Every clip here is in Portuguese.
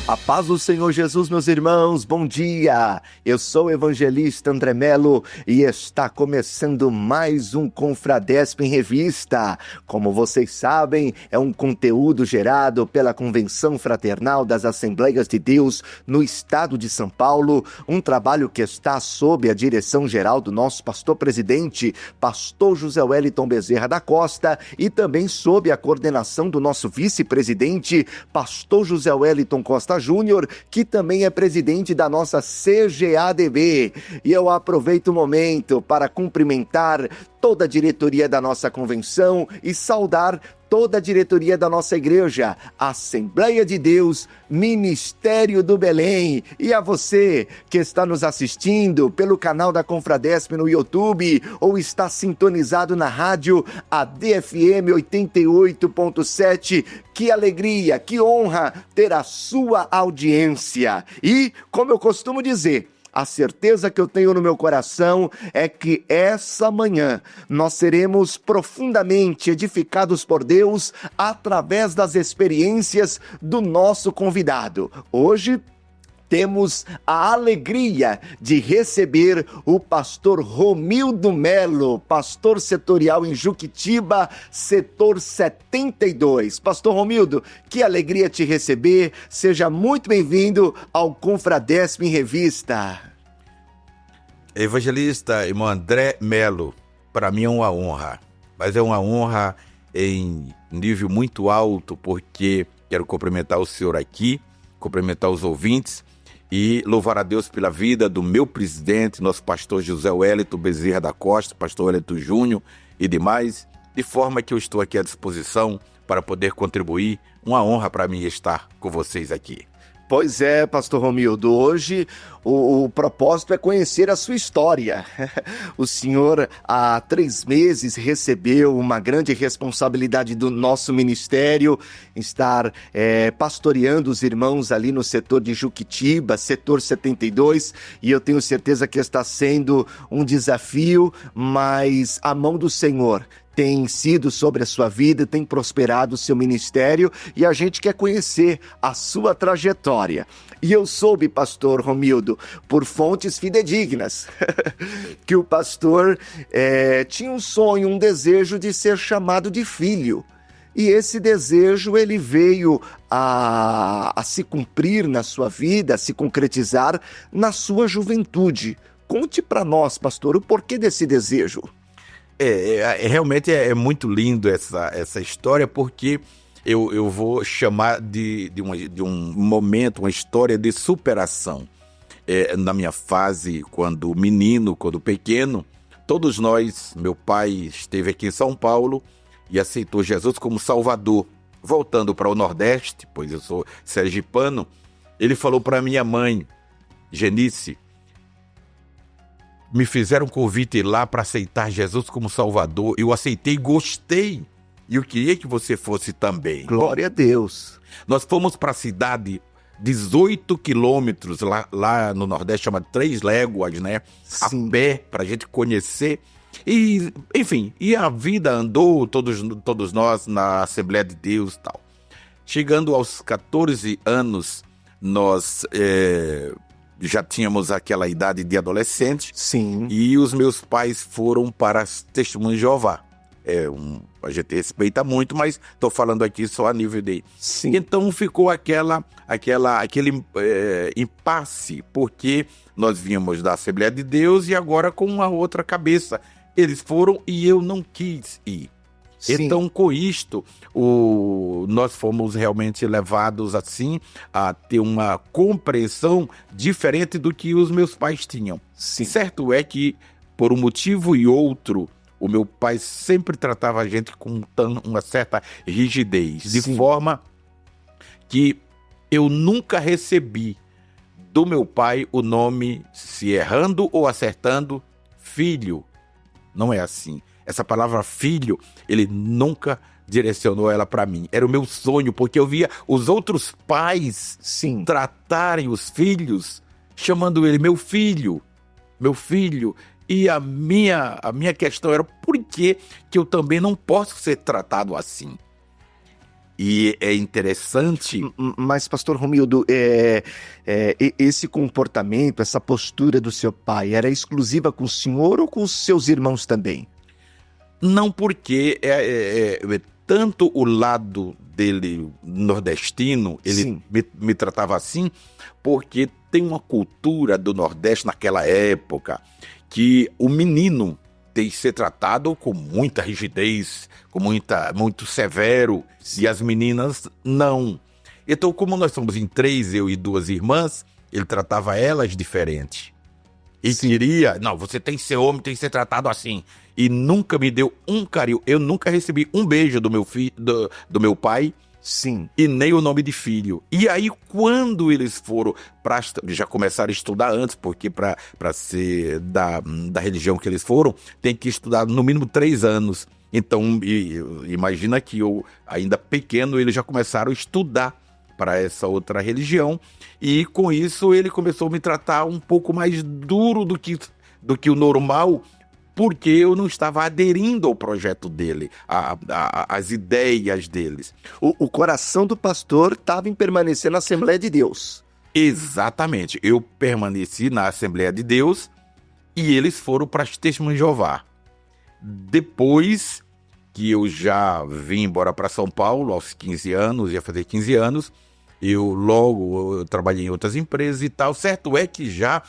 A paz do Senhor Jesus, meus irmãos, bom dia! Eu sou o evangelista André Melo e está começando mais um Confradesp em Revista. Como vocês sabem, é um conteúdo gerado pela Convenção Fraternal das Assembleias de Deus no estado de São Paulo, um trabalho que está sob a direção geral do nosso pastor-presidente, pastor José Wellington Bezerra da Costa, e também sob a coordenação do nosso vice-presidente, pastor José Wellington Costa Júnior, que também é presidente da nossa CGADB. E eu aproveito o momento para cumprimentar toda a diretoria da nossa convenção e saudar toda a diretoria da nossa igreja, Assembleia de Deus, Ministério do Belém. E a você que está nos assistindo pelo canal da Confradesp no YouTube ou está sintonizado na rádio ADFM 88.7, que alegria, que honra ter a sua audiência. E, como eu costumo dizer, a certeza que eu tenho no meu coração é que essa manhã nós seremos profundamente edificados por Deus através das experiências do nosso convidado. Hoje temos a alegria de receber o pastor Romildo Melo, pastor setorial em Juquitiba, setor 72. Pastor Romildo, que alegria te receber. Seja muito bem-vindo ao Confradesp em Revista. Evangelista, irmão André Melo, para mim é uma honra, mas é uma honra em nível muito alto, porque quero cumprimentar o senhor aqui, cumprimentar os ouvintes, e louvar a Deus pela vida do meu presidente, nosso pastor José Wellington Bezerra da Costa, pastor Wellington Júnior e demais, de forma que eu estou aqui à disposição para poder contribuir. Uma honra para mim estar com vocês aqui. Pois é, pastor Romildo, hoje o propósito é conhecer a sua história. O senhor, há 3 meses, recebeu uma grande responsabilidade do nosso ministério, estar pastoreando os irmãos ali no setor de Juquitiba, setor 72, e eu tenho certeza que está sendo um desafio, mas a mão do Senhor tem sido sobre a sua vida, tem prosperado o seu ministério, e a gente quer conhecer a sua trajetória. E eu soube, pastor Romildo, por fontes fidedignas, que o pastor tinha um sonho, um desejo de ser chamado de filho. E esse desejo, ele veio a se cumprir na sua vida, a se concretizar na sua juventude. Conte para nós, pastor, o porquê desse desejo. Realmente é muito lindo essa história, porque eu vou chamar de um momento, uma história de superação. Na minha fase, quando menino, quando pequeno, todos nós, meu pai esteve aqui em São Paulo e aceitou Jesus como Salvador. Voltando para o Nordeste, pois eu sou sergipano, ele falou para minha mãe, Genice, me fizeram um convite lá para aceitar Jesus como Salvador. Eu aceitei, gostei. E eu queria que você fosse também. Glória a Deus. Nós fomos para a cidade, 18 quilômetros, lá no Nordeste, chama 3 léguas, né? Sim. A pé, para a gente conhecer. E, enfim, e a vida andou, todos nós, na Assembleia de Deus e tal. Chegando aos 14 anos, nós já tínhamos aquela idade de adolescente. Sim. E os meus pais foram para as Testemunhas de Jeová. A gente respeita muito, mas estou falando aqui só a nível de... Sim. Então ficou aquele impasse, porque nós vínhamos da Assembleia de Deus e agora com uma outra cabeça. Eles foram e eu não quis ir. Sim. Então, com isto, nós fomos realmente levados assim a ter uma compreensão diferente do que os meus pais tinham. Sim. Certo é que, por um motivo e outro, o meu pai sempre tratava a gente com uma certa rigidez, de Sim. forma que eu nunca recebi do meu pai o nome, se errando ou acertando, filho. Não é assim. Essa palavra filho, ele nunca direcionou ela para mim. Era o meu sonho, porque eu via os outros pais Sim. tratarem os filhos, chamando ele meu filho. E a minha questão era por que eu também não posso ser tratado assim? E é interessante... Mas, pastor Romildo, esse comportamento, essa postura do seu pai, era exclusiva com o senhor ou com os seus irmãos também? Não, porque tanto o lado dele nordestino, ele me tratava assim, porque tem uma cultura do Nordeste naquela época que o menino tem que ser tratado com muita rigidez, com muito severo, e as meninas não. Então, como nós somos em 3, eu e 2 irmãs, ele tratava elas diferente. E queria, não, você tem que ser homem, tem que ser tratado assim. E nunca me deu um carinho. Eu nunca recebi um beijo do meu filho, do meu pai. Sim. E nem o nome de filho. E aí, quando eles foram já começaram a estudar antes, porque para ser da religião que eles foram, tem que estudar no mínimo 3 anos. Então, imagina que eu, ainda pequeno, eles já começaram a estudar para essa outra religião. E com isso, ele começou a me tratar um pouco mais duro do que o normal, porque eu não estava aderindo ao projeto dele, às ideias deles. O coração do pastor estava em permanecer na Assembleia de Deus. Exatamente. Eu permaneci na Assembleia de Deus e eles foram para as Testemunhas de Jeová. Depois que eu já vim embora para São Paulo, aos 15 anos, ia fazer 15 anos, eu trabalhei em outras empresas e tal. Certo é que já,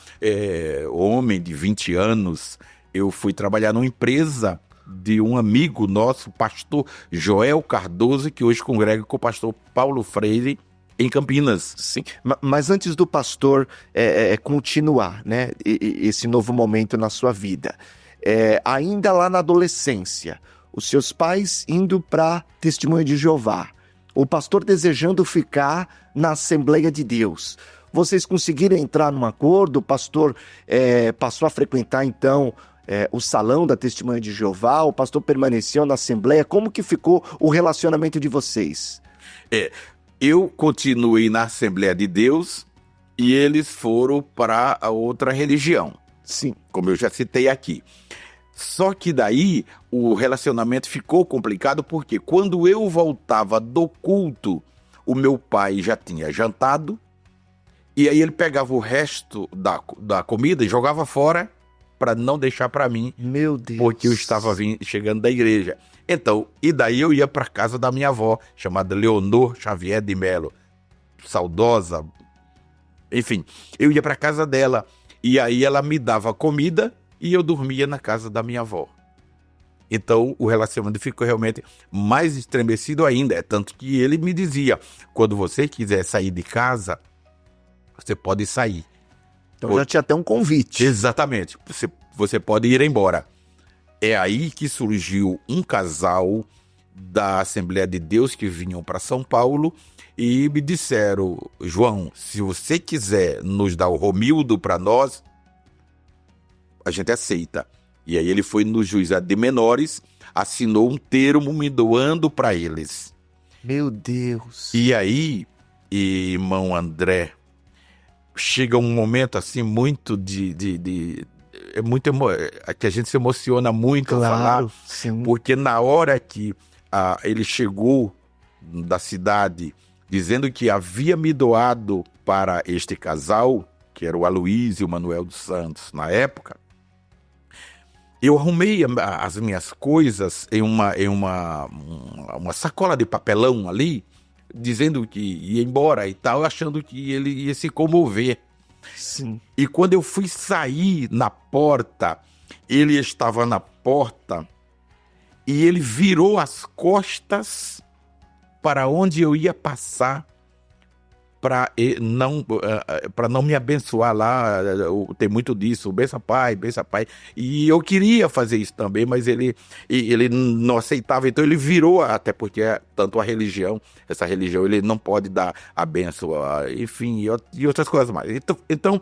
homem de 20 anos... eu fui trabalhar numa empresa de um amigo nosso, pastor Joel Cardoso, que hoje congrega com o pastor Paulo Freire em Campinas. Sim, mas antes do pastor continuar, né, esse novo momento na sua vida, ainda lá na adolescência, os seus pais indo para Testemunha de Jeová, o pastor desejando ficar na Assembleia de Deus, vocês conseguiram entrar num acordo? O pastor passou a frequentar então o salão da Testemunha de Jeová, o pastor permaneceu na Assembleia, como que ficou o relacionamento de vocês? Eu continuei na Assembleia de Deus e eles foram para a outra religião. Sim. Como eu já citei aqui. Só que daí o relacionamento ficou complicado porque quando eu voltava do culto, o meu pai já tinha jantado e aí ele pegava o resto da comida e jogava fora para não deixar para mim. Meu Deus. Porque eu estava chegando da igreja. Então, e daí eu ia para casa da minha avó, chamada Leonor Xavier de Melo, saudosa. Enfim, eu ia para casa dela e aí ela me dava comida e eu dormia na casa da minha avó. Então, o relacionamento ficou realmente mais estremecido ainda. Tanto que ele me dizia, quando você quiser sair de casa, você pode sair. Então já tinha até um convite. Exatamente. Você pode ir embora. É aí que surgiu um casal da Assembleia de Deus que vinham para São Paulo e me disseram, João, se você quiser nos dar o Romildo para nós, a gente aceita. E aí ele foi no juizado de menores, assinou um termo me doando para eles. Meu Deus. E aí, irmão André, chega um momento assim muito que a gente se emociona muito, claro, a falar, sim. Porque na hora que ele chegou da cidade dizendo que havia me doado para este casal, que era o Aloísio Manuel dos Santos na época, eu arrumei as minhas coisas em uma sacola de papelão ali, dizendo que ia embora e tal, achando que ele ia se comover. Sim. E quando eu fui sair na porta, ele estava na porta e ele virou as costas para onde eu ia passar para não me abençoar lá. Tem muito disso, bença pai. E eu queria fazer isso também, mas ele não aceitava, então ele virou, até porque tanto essa religião, ele não pode dar a benção, enfim, e outras coisas mais. Então,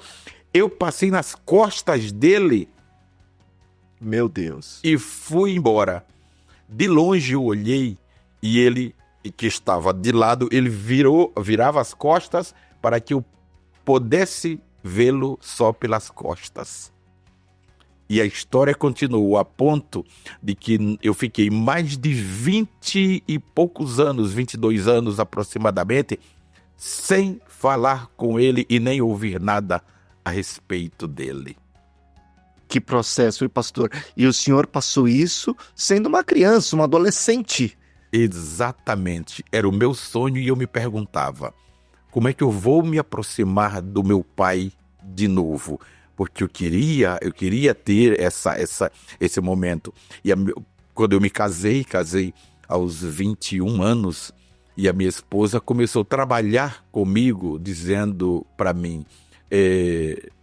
eu passei nas costas dele. Meu Deus. E fui embora. De longe eu olhei e ele, que estava de lado, ele virava as costas para que eu pudesse vê-lo só pelas costas. E a história continuou a ponto de que eu fiquei mais de 20 e poucos anos, 22 anos aproximadamente, sem falar com ele e nem ouvir nada a respeito dele. Que processo, hein, pastor? E o senhor passou isso sendo uma criança, um adolescente. Exatamente, era o meu sonho e eu me perguntava, como é que eu vou me aproximar do meu pai de novo? Porque eu queria ter esse momento. E quando eu me casei aos 21 anos, e a minha esposa começou a trabalhar comigo, dizendo para mim,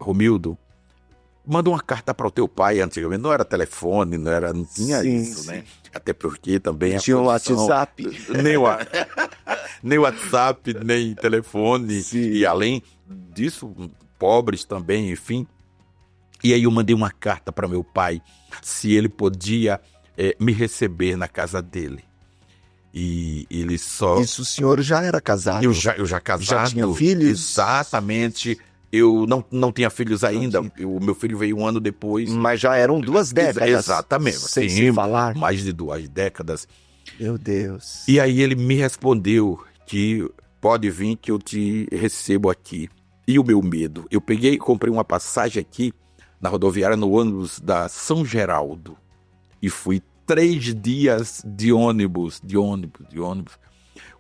Romildo, manda uma carta para o teu pai. Antigamente não era telefone, não tinha isso, né? Até porque também tinha o WhatsApp. Nem WhatsApp, nem telefone. Sim. E além disso, pobres também, enfim. E aí eu mandei uma carta para meu pai, se ele podia me receber na casa dele. E ele só... Isso, o senhor já era casado? Eu já casado. Já tinha filhos? Exatamente. Eu não tinha filhos ainda. O meu filho veio um ano depois. Mas já eram 2 décadas. Exatamente. Sem se falar. Mais de 2 décadas. Meu Deus. E aí ele me respondeu que pode vir que eu te recebo aqui. E o meu medo? Eu peguei e comprei uma passagem aqui na rodoviária no ônibus da São Geraldo. E fui 3 dias de ônibus.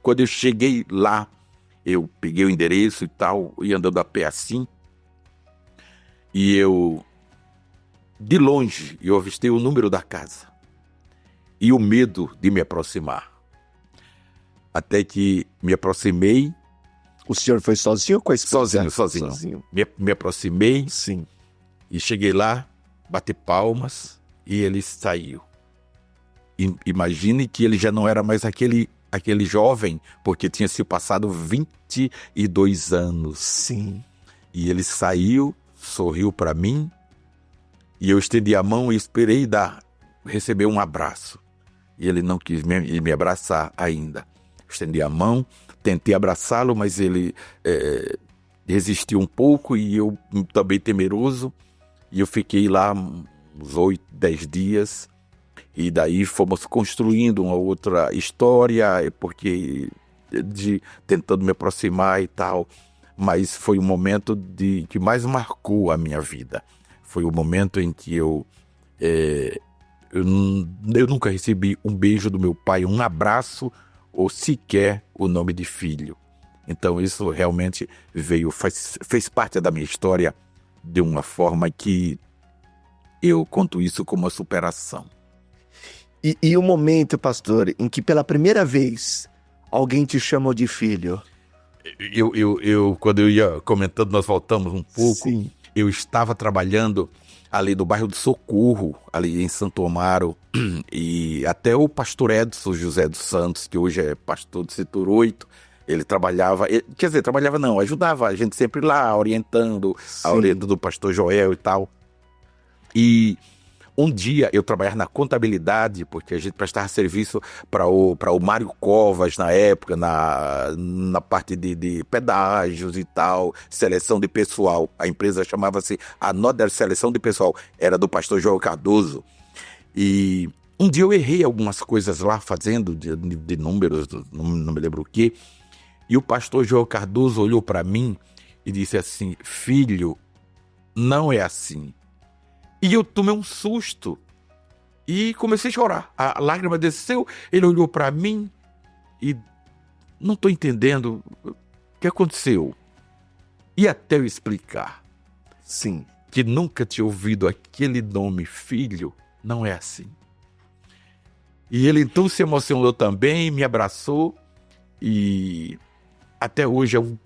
Quando eu cheguei lá, eu peguei o endereço e tal, e andando a pé assim, e de longe, eu avistei o número da casa. E o medo de me aproximar. Até que me aproximei. O senhor foi sozinho ou com a esposa? Sozinho. Me aproximei. Sim. E cheguei lá, bati palmas, e ele saiu. Imagine que ele já não era mais aquele jovem, porque tinha se passado 22 anos. Sim. E ele saiu, sorriu para mim, e eu estendi a mão e esperei receber um abraço. E ele não quis me abraçar ainda. Estendi a mão, tentei abraçá-lo, mas ele resistiu um pouco, e eu também temeroso, e eu fiquei lá uns 8, 10 dias. E daí fomos construindo uma outra história, porque tentando me aproximar e tal. Mas foi um momento que mais marcou a minha vida. Foi o momento em que eu nunca recebi um beijo do meu pai, um abraço ou sequer o nome de filho. Então isso realmente fez parte da minha história de uma forma que eu conto isso como uma superação. E o momento, pastor, em que pela primeira vez alguém te chamou de filho? Quando eu ia comentando, nós voltamos um pouco. Sim. Eu estava trabalhando ali no bairro do Socorro, ali em Santo Amaro, e até o pastor Edson José dos Santos, que hoje é pastor do setor 8, ele trabalhava, ajudava a gente sempre lá, orientando do pastor Joel e tal. E um dia eu trabalhava na contabilidade, porque a gente prestava serviço para o Mário Covas na época, na parte de pedágios e tal, seleção de pessoal. A empresa chamava-se Another Seleção de Pessoal, era do pastor João Cardoso. E um dia eu errei algumas coisas lá, fazendo de números, não me lembro o quê. E o pastor João Cardoso olhou para mim e disse assim: filho, não é assim. E eu tomei um susto e comecei a chorar. A lágrima desceu, ele olhou para mim e não estou entendendo o que aconteceu. E até eu explicar, sim, que nunca tinha ouvido aquele nome, filho, não é assim. E ele então se emocionou também, me abraçou e até hoje é um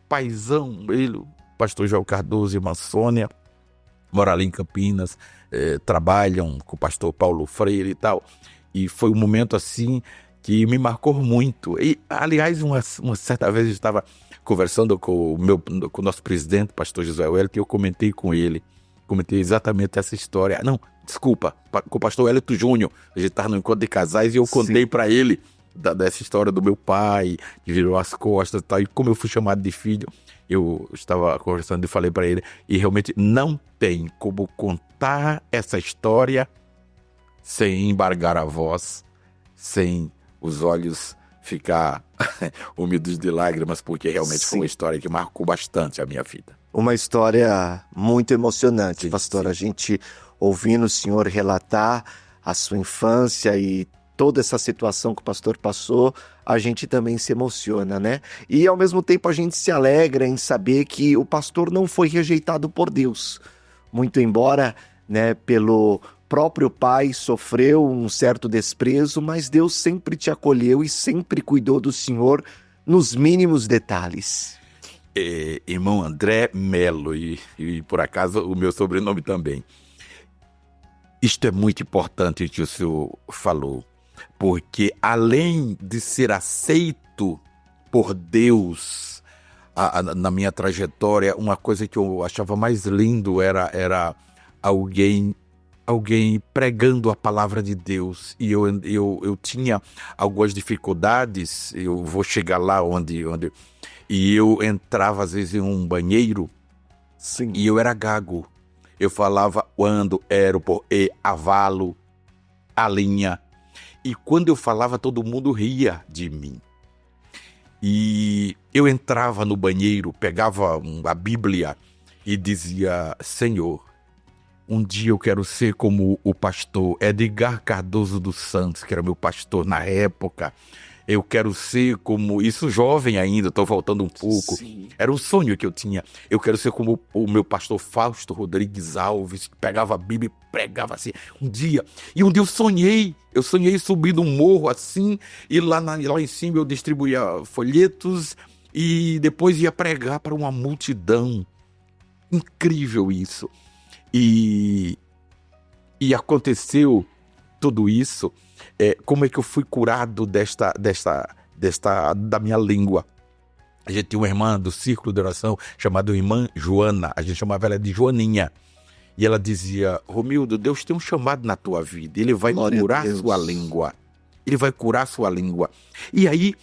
paizão, ele, o pastor João Cardoso e irmã Sônia, moram ali em Campinas, trabalham com o pastor Paulo Freire e tal. E foi um momento assim que me marcou muito. E, aliás, uma certa vez eu estava conversando com o nosso presidente, pastor José Wellington, que eu comentei com ele. Comentei exatamente essa história. Não, desculpa, com o pastor Wellington Júnior. A gente estava no encontro de casais e eu contei para ele dessa história do meu pai, que virou as costas e tal. E como eu fui chamado de filho, eu estava conversando e falei para ele, e realmente não tem como contar essa história sem embargar a voz, sem os olhos ficar úmidos de lágrimas, porque realmente foi uma história que marcou bastante a minha vida. Uma história muito emocionante, Sim, pastor. sim. A gente ouvindo o senhor relatar a sua infância e toda essa situação que o pastor passou, a gente também se emociona, né? E ao mesmo tempo a gente se alegra em saber que o pastor não foi rejeitado por Deus. Muito embora, né, pelo próprio pai sofreu um certo desprezo, mas Deus sempre te acolheu e sempre cuidou do senhor nos mínimos detalhes. Irmão André Melo, e por acaso o meu sobrenome também. Isto é muito importante que o senhor falou, porque além de ser aceito por Deus na minha trajetória, uma coisa que eu achava mais lindo era alguém pregando a palavra de Deus. E eu tinha algumas dificuldades, eu vou chegar lá onde e eu entrava às vezes em um banheiro. Sim. E eu era gago. Eu falava quando, era, por, e, avalo, a linha. E quando eu falava, todo mundo ria de mim. E eu entrava no banheiro, pegava a Bíblia e dizia: Senhor, um dia eu quero ser como o pastor Edgar Cardoso dos Santos, que era meu pastor na época. Eu quero ser como... Isso jovem ainda, estou voltando um pouco. Sim. Era um sonho que eu tinha. Eu quero ser como o meu pastor Fausto Rodrigues Alves, que pegava a Bíblia e pregava assim. Um dia eu sonhei. Eu sonhei subir num morro assim, e lá em cima eu distribuía folhetos e depois ia pregar para uma multidão. Incrível isso. E aconteceu tudo isso. Como é que eu fui curado da minha língua? A gente tinha uma irmã do círculo de oração chamada irmã Joana, a gente chamava ela de Joaninha, e ela dizia: Romildo, Deus tem um chamado na tua vida, Ele vai curar sua língua, Ele vai curar sua língua. E aí,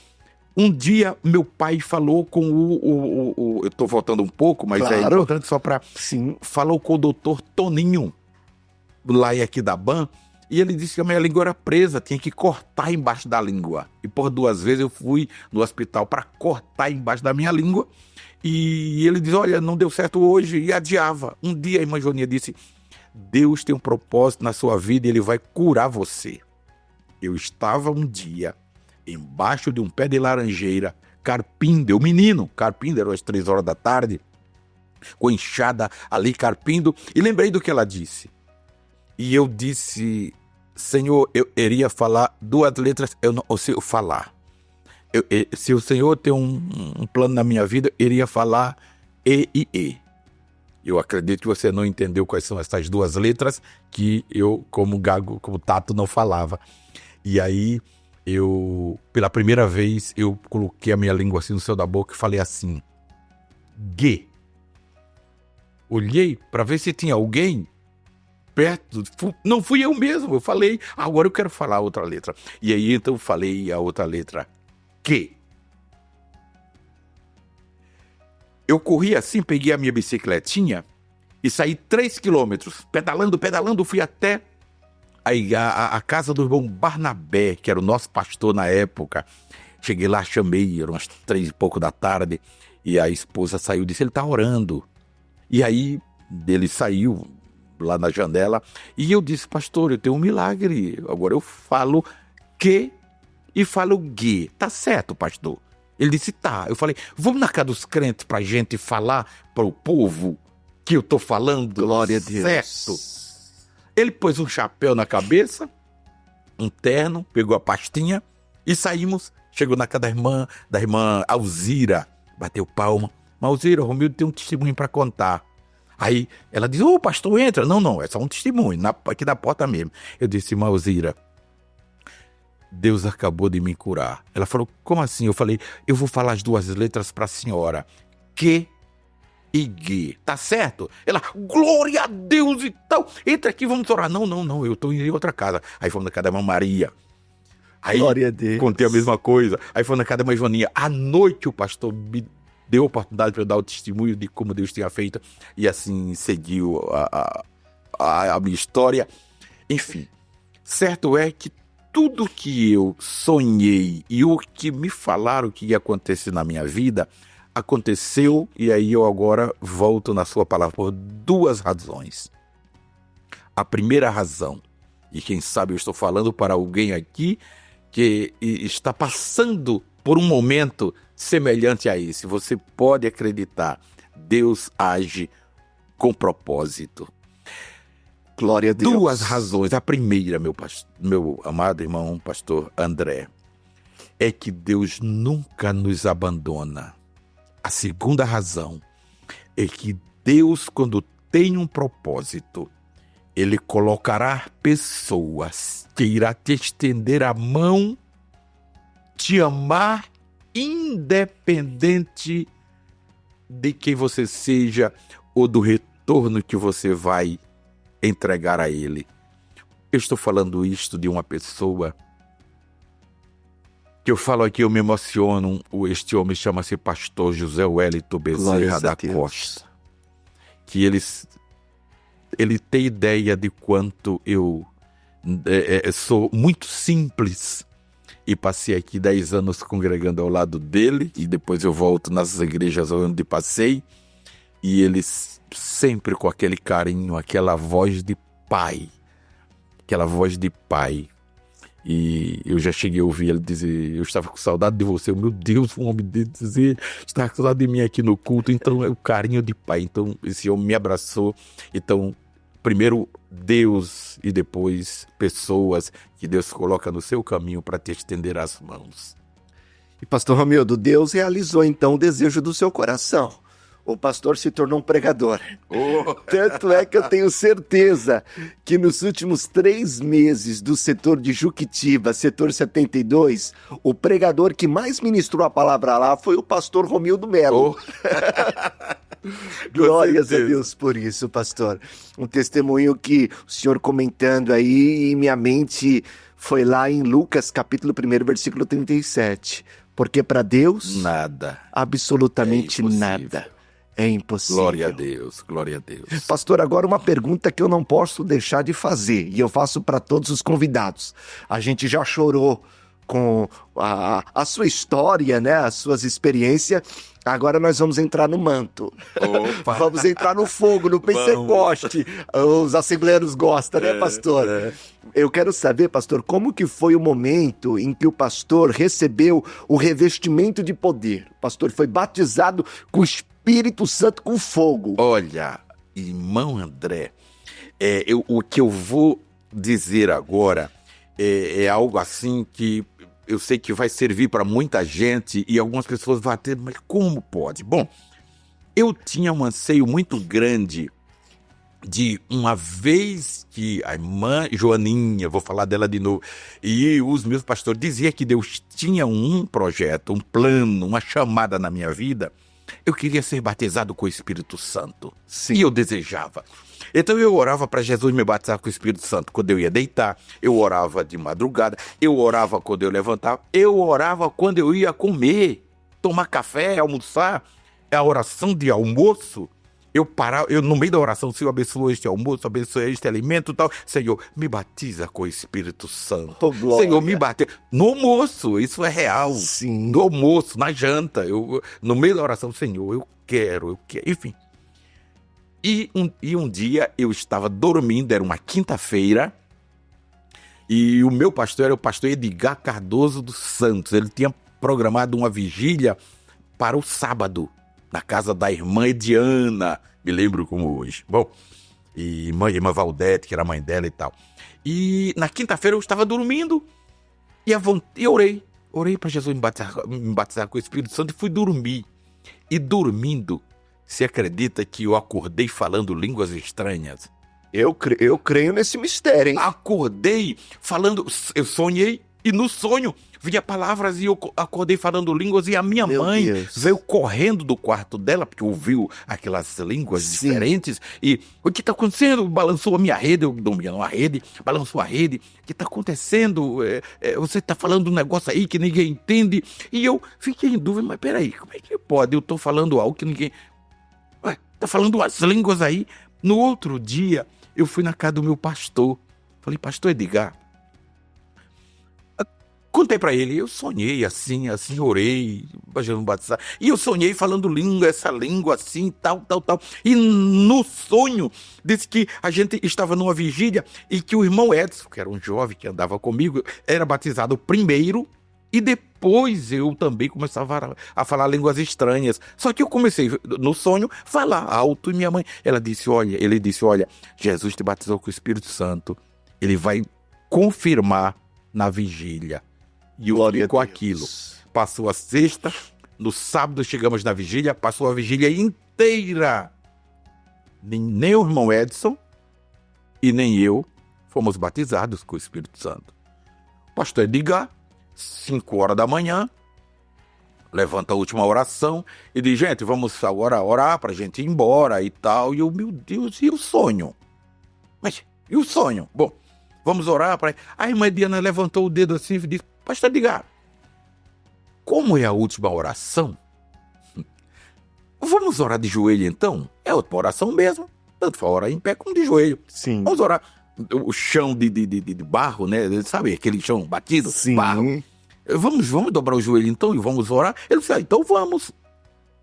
um dia, meu pai falou com eu estou voltando um pouco, mas claro, é importante só para... Sim. Falou com o doutor Toninho, lá em Aquidauã, e ele disse que a minha língua era presa, tinha que cortar embaixo da língua. E por 2 vezes eu fui no hospital para cortar embaixo da minha língua. E ele disse: olha, não deu certo hoje, e adiava. Um dia a irmã Joaninha disse: Deus tem um propósito na sua vida e Ele vai curar você. Eu estava um dia embaixo de um pé de laranjeira, carpindo, o menino, carpindo, eram as 3 horas da tarde, com enxada ali carpindo, e lembrei do que ela disse. E eu disse: Senhor, eu iria falar 2 letras, eu não consigo falar. Se o Senhor tem um plano na minha vida, eu iria falar E e E. Eu acredito que você não entendeu quais são essas 2 letras que eu, como gago, como tato, não falava. E aí, pela primeira vez, eu coloquei a minha língua assim no céu da boca e falei assim: G. Olhei para ver se tinha alguém perto, não fui eu mesmo, eu falei: agora eu quero falar a outra letra. E aí então eu falei a outra letra, Q. Eu corri assim, peguei a minha bicicletinha e saí 3 quilômetros, pedalando, fui até a casa do irmão Barnabé, que era o nosso pastor na época. Cheguei lá, chamei, eram umas 3 e pouco da tarde, e a esposa saiu e disse: ele está orando. E aí ele saiu lá na janela, e eu disse: pastor, eu tenho um milagre, agora eu falo que e falo G. Tá certo, pastor? Ele disse: tá. Eu falei: vamos na casa dos crentes pra gente falar para o povo que eu tô falando. Glória a Deus. Certo. Ele pôs um chapéu na cabeça, um terno, pegou a pastinha e saímos. Chegou na casa da irmã Alzira, bateu palma. Alzira, o Romildo tem um testemunho para contar. Aí ela disse: ô, pastor, entra. Não, é só um testemunho, aqui na porta mesmo. Eu disse: irmã Alzira, Deus acabou de me curar. Ela falou: como assim? Eu falei: eu vou falar as 2 letras para a senhora, Q e G, tá certo? Ela: glória a Deus e tal, entra aqui, vamos orar. Não, eu tô em outra casa. Aí fomos na casa da irmã Maria. Aí glória a Deus. Contei a mesma coisa. Aí fomos na casa da irmã Joaninha. À noite o pastor me deu a oportunidade para eu dar o testemunho de como Deus tinha feito, e assim seguiu a minha história. Enfim, certo é que tudo que eu sonhei e o que me falaram que ia acontecer na minha vida, aconteceu, e aí eu agora volto na sua palavra por duas razões. A primeira razão, e quem sabe eu estou falando para alguém aqui que está passando por um momento semelhante a esse, você pode acreditar, Deus age com propósito. Glória a Deus. Duas razões. A primeira, meu amado irmão, pastor André, é que Deus nunca nos abandona. A segunda razão é que Deus, quando tem um propósito, Ele colocará pessoas que irá te estender a mão, te amar, independente de quem você seja ou do retorno que você vai entregar a Ele. Eu estou falando isto de uma pessoa que eu falo aqui, eu me emociono. Este homem chama-se pastor José Wellington Bezerra da Costa. Que ele tem ideia de quanto eu sou muito simples. E passei aqui 10 anos congregando ao lado dele. E depois eu volto nas igrejas onde passei. E ele sempre com aquele carinho, aquela voz de pai. Aquela voz de pai. E eu já cheguei a ouvir ele dizer: eu estava com saudade de você. Meu Deus, um homem dele dizer: estava com saudade de mim aqui no culto. Então é o carinho de pai. Então esse homem me abraçou. Então primeiro Deus e depois pessoas que Deus coloca no seu caminho para te estender as mãos. E pastor Romildo, Deus realizou então o desejo do seu coração. O pastor se tornou um pregador. Tanto é que eu tenho certeza que nos últimos 3 meses do setor de Juquitiba, setor 72, o pregador que mais ministrou a palavra lá foi o pastor Romildo Melo. Glórias a Deus por isso, pastor. Um testemunho que o senhor comentando aí, e minha mente foi lá em Lucas, capítulo 1, versículo 37. Porque para Deus, nada, absolutamente nada é impossível. Glória a Deus, glória a Deus. Pastor, agora uma pergunta que eu não posso deixar de fazer, e eu faço para todos os convidados. A gente já chorou com a sua história, né? As suas experiências. Agora nós vamos entrar no manto. Opa. Vamos entrar no fogo, no Pentecoste. Os assembleanos gostam, né, pastor? Eu quero saber, pastor, como que foi o momento em que o pastor recebeu o revestimento de poder? O pastor foi batizado com o Espírito Santo, com fogo. Olha, irmão André, o que eu vou dizer agora é algo assim que eu sei que vai servir para muita gente, e algumas pessoas vão ter, mas como pode? Bom, eu tinha um anseio muito grande de uma vez que a irmã Joaninha, vou falar dela de novo, e os meus pastores diziam que Deus tinha um projeto, um plano, uma chamada na minha vida, eu queria ser batizado com o Espírito Santo. Sim. E eu desejava. Então eu orava para Jesus me batizar com o Espírito Santo quando eu ia deitar, eu orava de madrugada, eu orava quando eu levantava, eu orava quando eu ia comer, tomar café, almoçar, a oração de almoço. Eu parava, no meio da oração, Senhor, abençoa este almoço, abençoa este alimento e tal. Senhor, me batiza com o Espírito Santo. Oh, Senhor, me batiza. No almoço, isso é real. Sim. No almoço, na janta, no meio da oração, Senhor, eu quero, enfim. E um dia eu estava dormindo, era uma quinta-feira, e o meu pastor era o pastor Edgar Cardoso dos Santos. Ele tinha programado uma vigília para o sábado, na casa da irmã Ediana, me lembro como hoje. Bom, e irmã Valdete, que era a mãe dela e tal. E na quinta-feira eu estava dormindo e orei para Jesus me batizar com o Espírito Santo e fui dormir. E dormindo, você acredita que eu acordei falando línguas estranhas? Eu creio nesse mistério, hein? Acordei falando, eu sonhei E no sonho vinha palavras e eu acordei falando línguas e a minha mãe veio correndo do quarto dela, porque ouviu aquelas línguas diferentes. E o que está acontecendo? Balançou a minha rede, eu dormia numa rede, balançou a rede. O que está acontecendo? Você está falando um negócio aí que ninguém entende. E eu fiquei em dúvida, mas peraí, como é que pode? Eu estou falando algo que ninguém... Está falando as línguas aí. No outro dia, eu fui na casa do meu pastor. Falei, pastor Edgar, contei pra ele, eu sonhei assim, orei, imaginando batizar, e eu sonhei falando essa língua assim, tal. E no sonho, disse que a gente estava numa vigília e que o irmão Edson, que era um jovem que andava comigo, era batizado primeiro e depois eu também começava a falar línguas estranhas. Só que eu comecei no sonho a falar alto e minha mãe, ele disse, olha, Jesus te batizou com o Espírito Santo, ele vai confirmar na vigília. E eu fiquei com aquilo. Passou a sexta, no sábado chegamos na vigília, passou a vigília inteira. Nem o irmão Edson e nem eu fomos batizados com o Espírito Santo. O pastor Edgar, 5 horas da manhã, levanta a última oração e diz, gente, vamos agora orar para a gente ir embora e tal. E eu, meu Deus, e o sonho? Mas, e o sonho? Bom, vamos orar para... A irmã Diana levantou o dedo assim e disse, pastor Edgar, como é a última oração? Vamos orar de joelho então? É outra oração mesmo. Tanto faz orar em pé como de joelho. Sim. Vamos orar. O chão de barro, né? Sabe aquele chão batido? Sim. Barro. Vamos dobrar o joelho então e vamos orar? Ele disse, então vamos.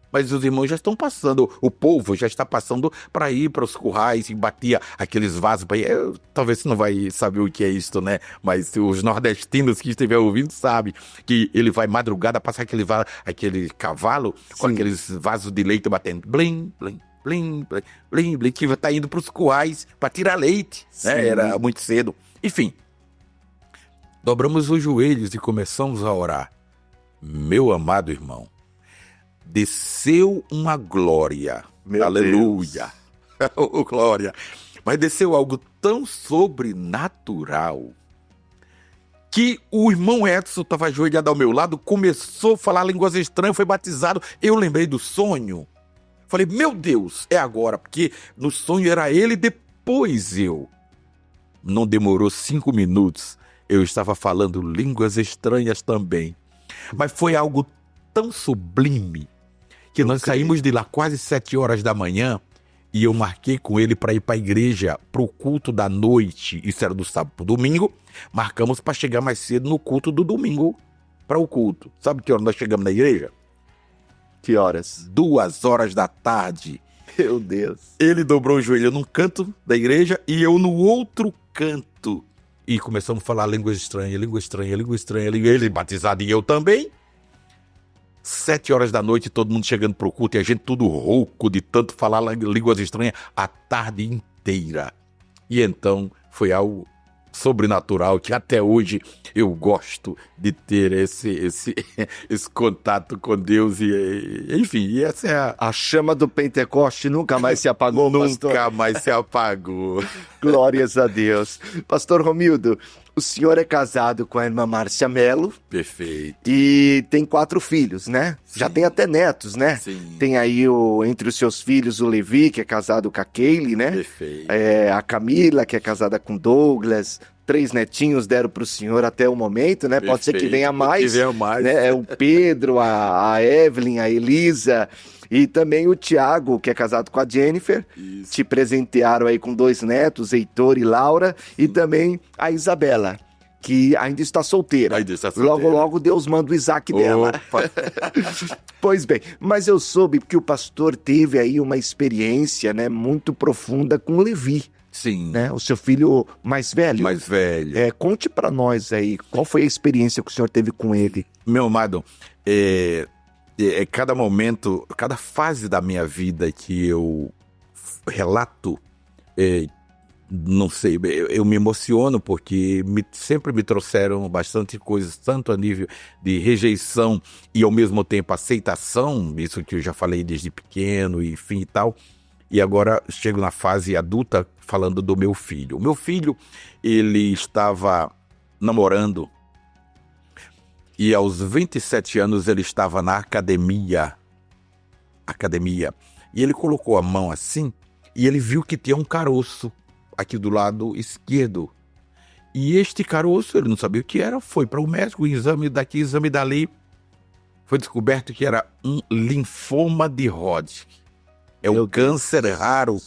Mas os irmãos já estão passando, o povo já está passando para ir para os currais e batia aqueles vasos para ir. Talvez você não vai saber o que é isso, né? Mas os nordestinos que estiver ouvindo sabem que ele vai madrugada passar aquele cavalo com aqueles vasos de leite batendo. Blim, blim, blim, blim, blim, blim, que está indo para os currais para tirar leite. Né? Era muito cedo. Enfim, dobramos os joelhos e começamos a orar. Meu amado irmão, desceu uma glória, meu aleluia, oh, glória, mas desceu algo tão sobrenatural que o irmão Edson estava ajoelhado ao meu lado, começou a falar línguas estranhas, foi batizado. Eu lembrei do sonho, falei, meu Deus, é agora, porque no sonho era ele, depois eu. Não demorou 5 minutos, eu estava falando línguas estranhas também, mas foi algo tão sublime que nós saímos de lá quase 7 horas da manhã e eu marquei com ele para ir para a igreja, para o culto da noite. Isso era do sábado para o domingo. Marcamos para chegar mais cedo no culto do domingo para o culto. Sabe que hora nós chegamos na igreja? Que horas? 2 horas da tarde. Meu Deus. Ele dobrou o joelho num canto da igreja e eu no outro canto. E começamos a falar língua estranha. Ele batizado e eu também. 7 horas da noite, todo mundo chegando pro culto e a gente tudo rouco de tanto falar línguas estranhas a tarde inteira. E então foi algo sobrenatural que até hoje eu gosto de ter esse contato com Deus. Enfim, essa é a chama do Pentecoste nunca mais se apagou, pastor? Nunca mais se apagou. Glórias a Deus. Pastor Romildo, o senhor é casado com a irmã Márcia Mello. Perfeito. E tem 4 filhos, né? Sim. Já tem até netos, né? Sim. Tem aí entre os seus filhos o Levi, que é casado com a Keile, né? Perfeito. A Camila, que é casada com Douglas. 3 netinhos deram para o senhor até o momento, né? Perfeito. Pode ser que venha mais. Que venha mais. Né? O Pedro, a Evelyn, a Elisa... E também o Tiago, que é casado com a Jennifer. Isso. Te presentearam aí com 2 netos, Heitor e Laura. Sim. E também a Isabela, que ainda está solteira. Logo, logo Deus manda o Isaac dela. Pois bem, mas eu soube que o pastor teve aí uma experiência, né, muito profunda com o Levi. Sim. Né, o seu filho mais velho. Mais velho. Conte para nós aí, qual foi a experiência que o senhor teve com ele? Meu amado, cada momento, cada fase da minha vida que eu relato, não sei, eu me emociono porque sempre me trouxeram bastante coisas, tanto a nível de rejeição e ao mesmo tempo aceitação, isso que eu já falei desde pequeno, enfim e tal. E agora chego na fase adulta falando do meu filho. O meu filho, ele estava namorando E aos 27 anos ele estava na academia. E ele colocou a mão assim e ele viu que tinha um caroço aqui do lado esquerdo. E este caroço, ele não sabia o que era, foi para o médico, exame daqui, exame dali. Foi descoberto que era um linfoma de Hodgkin. É um câncer raro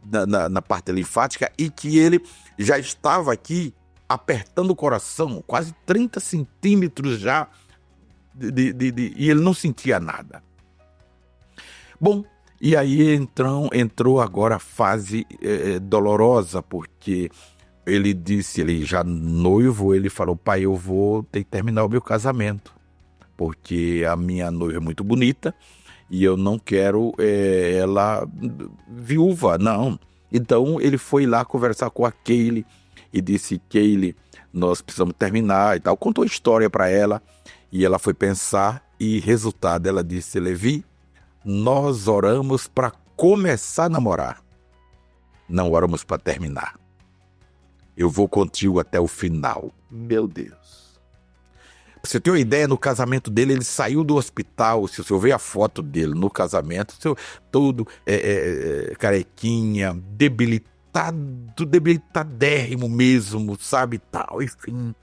na parte linfática e que ele já estava aqui apertando o coração, quase 30 centímetros já, e ele não sentia nada. Bom, e aí entrou agora a fase dolorosa, porque ele disse, ele já noivo, ele falou, pai, eu vou ter que terminar o meu casamento, porque a minha noiva é muito bonita e eu não quero ela viúva, não. Então ele foi lá conversar com a Kaylee e disse, Kaylee, nós precisamos terminar e tal. Contou a história para ela e ela foi pensar e resultado, ela disse, Levi, nós oramos para começar a namorar, não oramos para terminar. Eu vou contigo até o final. Meu Deus. Pra você ter uma ideia, no casamento dele, ele saiu do hospital, se você ver a foto dele no casamento, todo carequinha, debilitadérrimo mesmo, sabe, tal, enfim.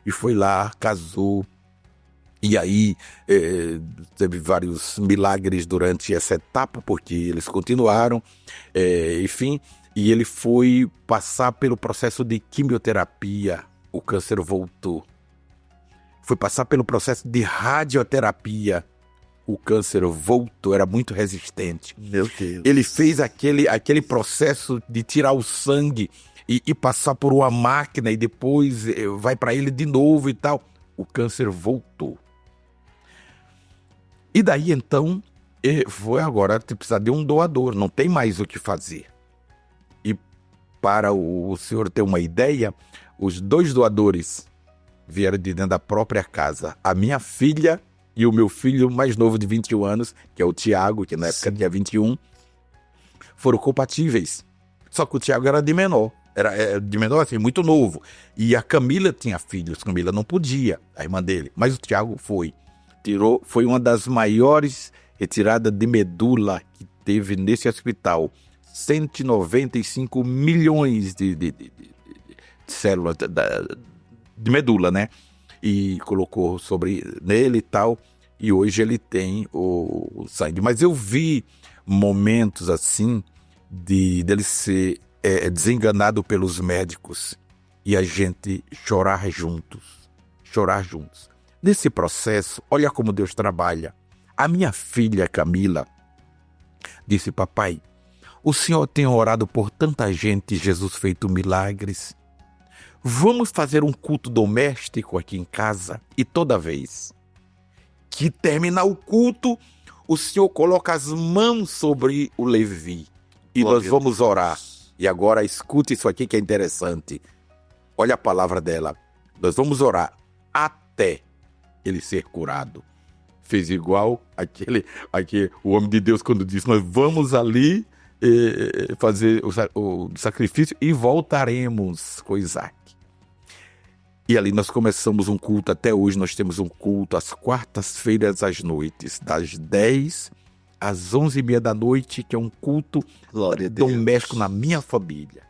E foi lá, casou. E aí teve vários milagres durante essa etapa, porque eles continuaram, enfim. E ele foi passar pelo processo de quimioterapia, o câncer voltou. Foi passar pelo processo de radioterapia, o câncer voltou, era muito resistente. Meu Deus. Ele fez aquele processo de tirar o sangue e passar por uma máquina e depois vai para ele de novo e tal. O câncer voltou. E daí então, foi agora precisar de um doador, não tem mais o que fazer. E para o senhor ter uma ideia, os 2 doadores vieram de dentro da própria casa. A minha filha e o meu filho mais novo de 21 anos, que é o Tiago, que na época tinha 21, foram compatíveis. Só que o Tiago era de menor. Era de menor, assim, muito novo. E a Camila tinha filhos. Camila não podia, a irmã dele. Mas o Tiago foi. Foi uma das maiores retiradas de medula que teve nesse hospital. 195 milhões de células de medula, né? E colocou nele e tal. E hoje ele tem o sangue. Mas eu vi momentos assim dele ser desenganado pelos médicos e a gente chorar juntos. Nesse processo, olha como Deus trabalha. A minha filha Camila disse, papai, o senhor tem orado por tanta gente, Jesus feito milagres. Vamos fazer um culto doméstico aqui em casa e toda vez que terminar o culto, o senhor coloca as mãos sobre o Levi e nós vamos orar. E agora escute isso aqui que é interessante. Olha a palavra dela. Nós vamos orar até ele ser curado. Fez igual o homem de Deus quando disse, nós vamos ali fazer o sacrifício e voltaremos com Isaac. E ali nós começamos um culto, até hoje nós temos um culto às quartas-feiras às noites, das 10 às 11h30 da noite, que é um culto doméstico na minha família.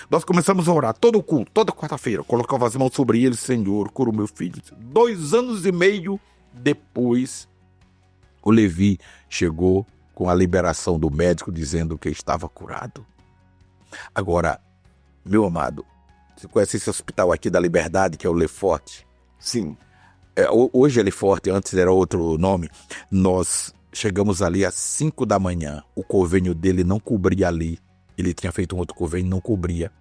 Nós começamos a orar todo o culto, toda quarta-feira, colocava as mãos sobre ele, Senhor, cura o meu filho. 2 anos e meio depois, o Levi chegou com a liberação do médico dizendo que estava curado. Agora, meu amado, você conhece esse hospital aqui da Liberdade, que é o Lefort? Sim. Hoje é Lefort, antes era outro nome. Nós chegamos ali às 5 da manhã. O convênio dele não cobria ali. Ele tinha feito um outro convênio, não cobria.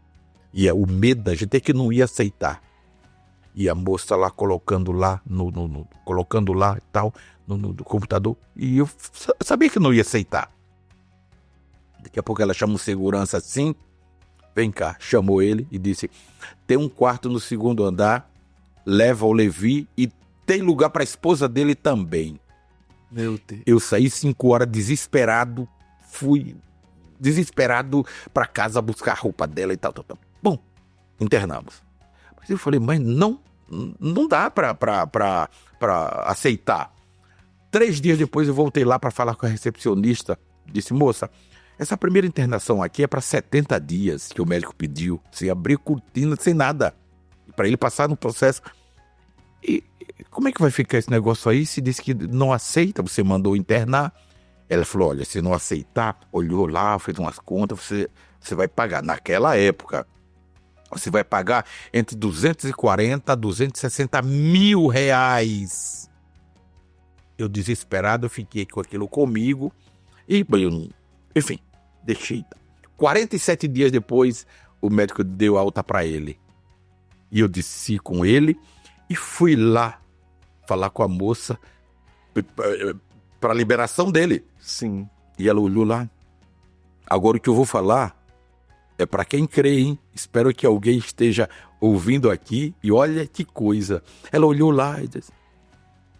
E o medo da gente é que não ia aceitar. E a moça lá colocando lá e tal, no computador. E eu sabia que não ia aceitar. Daqui a pouco ela chama um segurança assim. Vem cá, chamou ele e disse, tem um quarto no 2º andar, leva o Levi e tem lugar para a esposa dele também. Meu Deus. Eu saí 5 horas desesperado, fui desesperado para casa buscar a roupa dela e tal. Bom, internamos. Mas eu falei, mas não não dá para aceitar. 3 dias depois eu voltei lá para falar com a recepcionista. Disse, moça, essa primeira internação aqui é para 70 dias que o médico pediu, sem abrir cortina, sem nada, para ele passar no processo. E como é que vai ficar esse negócio aí? Se disse que não aceita, você mandou internar. Ela falou, olha, se não aceitar, olhou lá, fez umas contas, você vai pagar. Naquela época, você vai pagar entre 240 a 260 mil reais. Eu desesperado, eu fiquei com aquilo comigo e, enfim, deixei. 47 dias depois, o médico deu alta para ele. E eu desci com ele e fui lá falar com a moça para a liberação dele. Sim. E ela olhou lá. Agora o que eu vou falar é para quem crê, hein? Espero que alguém esteja ouvindo aqui e olha que coisa. Ela olhou lá e disse,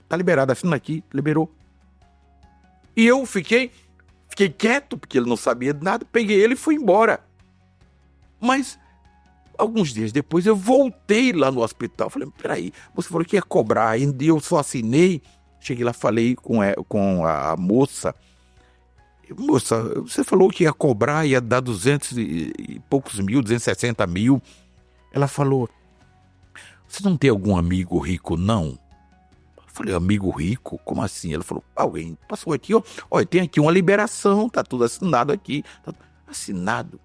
tá liberado, assina aqui, liberou. E eu fiquei quieto, porque ele não sabia de nada, peguei ele e fui embora. Mas alguns dias depois eu voltei lá no hospital, falei, peraí, você falou que ia cobrar, ainda eu só assinei. Cheguei lá, falei com a moça. Moça, você falou que ia cobrar, ia dar 200 e poucos mil, 260 mil. Ela falou, você não tem algum amigo rico, não? Eu falei, amigo rico? Como assim? Ela falou, alguém passou aqui, ó, tem aqui uma liberação, tá tudo assinado aqui. Tá assinado.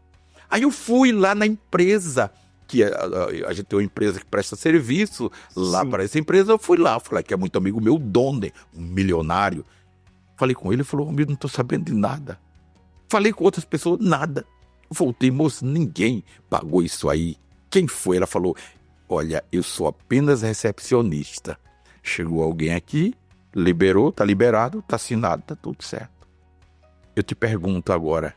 Aí eu fui lá na empresa, que a gente tem uma empresa que presta serviço lá para essa empresa, eu fui lá, falei que é muito amigo meu, Donner, um milionário. Falei com ele, ele falou, amigo, não estou sabendo de nada. Falei com outras pessoas, nada. Voltei, moço, ninguém pagou isso aí. Quem foi? Ela falou, olha, eu sou apenas recepcionista. Chegou alguém aqui, liberou, tá liberado, tá assinado, tá tudo certo. Eu te pergunto agora,